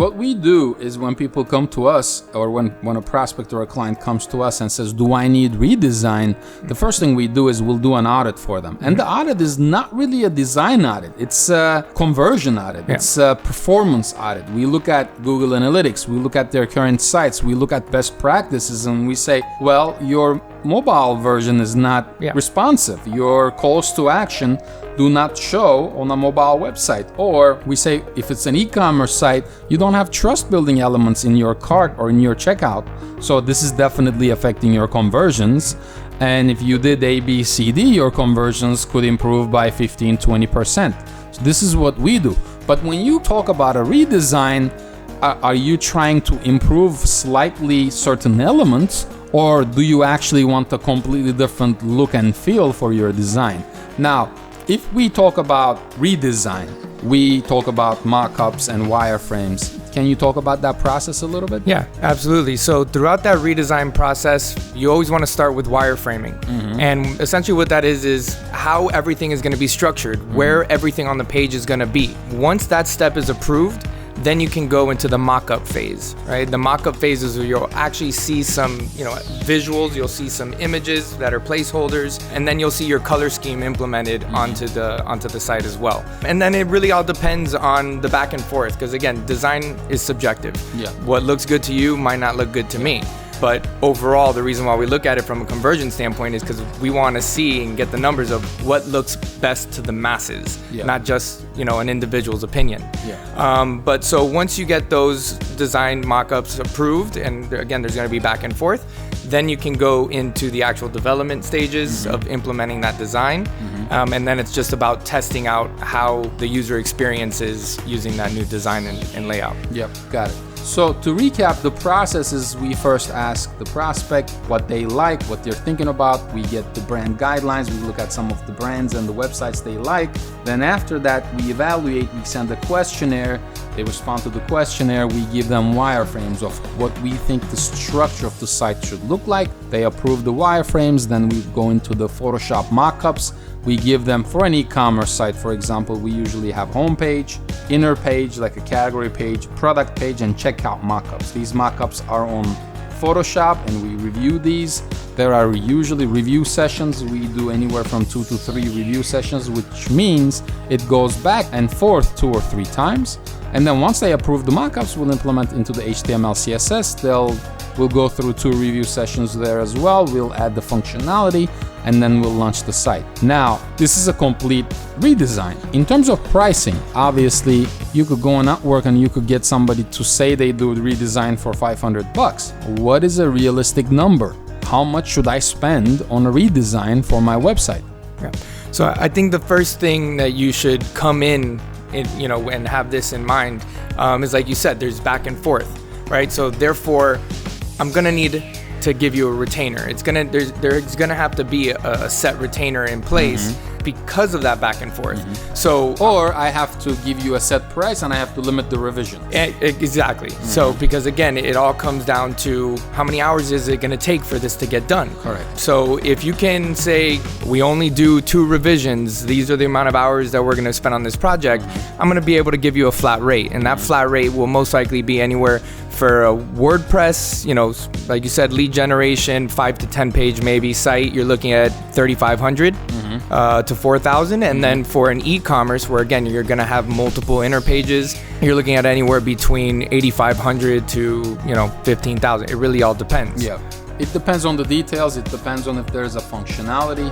What we do is when people come to us, or when a prospect or a client comes to us and says, do I need redesign? The first thing we do is we'll do an audit for them. And the audit is not really a design audit. It's a conversion audit. Yeah. It's a performance audit. We look at Google Analytics. We look at their current sites. We look at best practices, and we say, well, your mobile version is not responsive. Your calls to action do not show on a mobile website. Or we say, if it's an e-commerce site, you don't have trust building elements in your cart or in your checkout. So this is definitely affecting your conversions. And if you did A, B, C, D, your conversions could improve by 15-20%. So this is what we do. But when you talk about a redesign, are you trying to improve slightly certain elements, or do you actually want a completely different look and feel for your design? Now, if we talk about redesign, we talk about mock-ups and wireframes. Can you talk about that process a little bit? Yeah, absolutely. So throughout that redesign process, you always want to start with wireframing. And essentially what that is how everything is going to be structured, where everything on the page is going to be. Once that step is approved, then you can go into the mock-up phase, right? The mock-up phase is where you'll actually see some, visuals, you'll see some images that are placeholders, and then you'll see your color scheme implemented onto the site as well. And then it really all depends on the back and forth, because again, design is subjective. Yeah. What looks good to you might not look good to me. But overall, the reason why we look at it from a conversion standpoint is because we want to see and get the numbers of what looks best to the masses, not just an individual's opinion. But so once you get those design mock-ups approved, and again, there's going to be back and forth, then you can go into the actual development stages of implementing that design. And then it's just about testing out how the user experience is using that new design and layout. Yep, got it. So to recap, the process is we first ask the prospect what they like, what they're thinking about. We get the brand guidelines. We look at some of the brands and the websites they like. Then after that, we evaluate. We send a questionnaire. They respond to the questionnaire. We give them wireframes of what we think the structure of the site should look like. They approve the wireframes. Then we go into the Photoshop mockups. We give them, for an e-commerce site, for example, we usually have homepage, inner page, like a category page, product page, and checkout mockups. These mockups are on Photoshop, and we review these. There are usually review sessions. We do anywhere from 2 to 3 review sessions, which means it goes back and forth 2 or 3 times. And then once they approve the mockups, we'll implement into the HTML, CSS. We'll go through 2 review sessions there as well. We'll add the functionality, and then we'll launch the site. Now, this is a complete redesign. In terms of pricing, obviously, you could go on Upwork and you could get somebody to say they do redesign for $500. What is a realistic number? How much should I spend on a redesign for my website? Yeah. So I think the first thing that you should come in and have this in mind is, like you said, there's back and forth, right? So therefore, I'm gonna need to give you a retainer. There's gonna have to be a set retainer in place because of that back and forth. So, or I have to give you a set price and I have to limit the revision. Exactly. So because again, it all comes down to how many hours is it gonna take for this to get done. Correct. So if you can say, we only do 2 revisions, these are the amount of hours that we're gonna spend on this project, I'm gonna be able to give you a flat rate. And that flat rate will most likely be anywhere for a WordPress, like you said, lead generation, 5 to 10 page maybe site, you're looking at $3,500 to $4,000. And then for an e-commerce, where again, you're gonna have multiple inner pages, you're looking at anywhere between $8,500 to $15,000. It really all depends. Yeah, it depends on the details. It depends on if there's a functionality.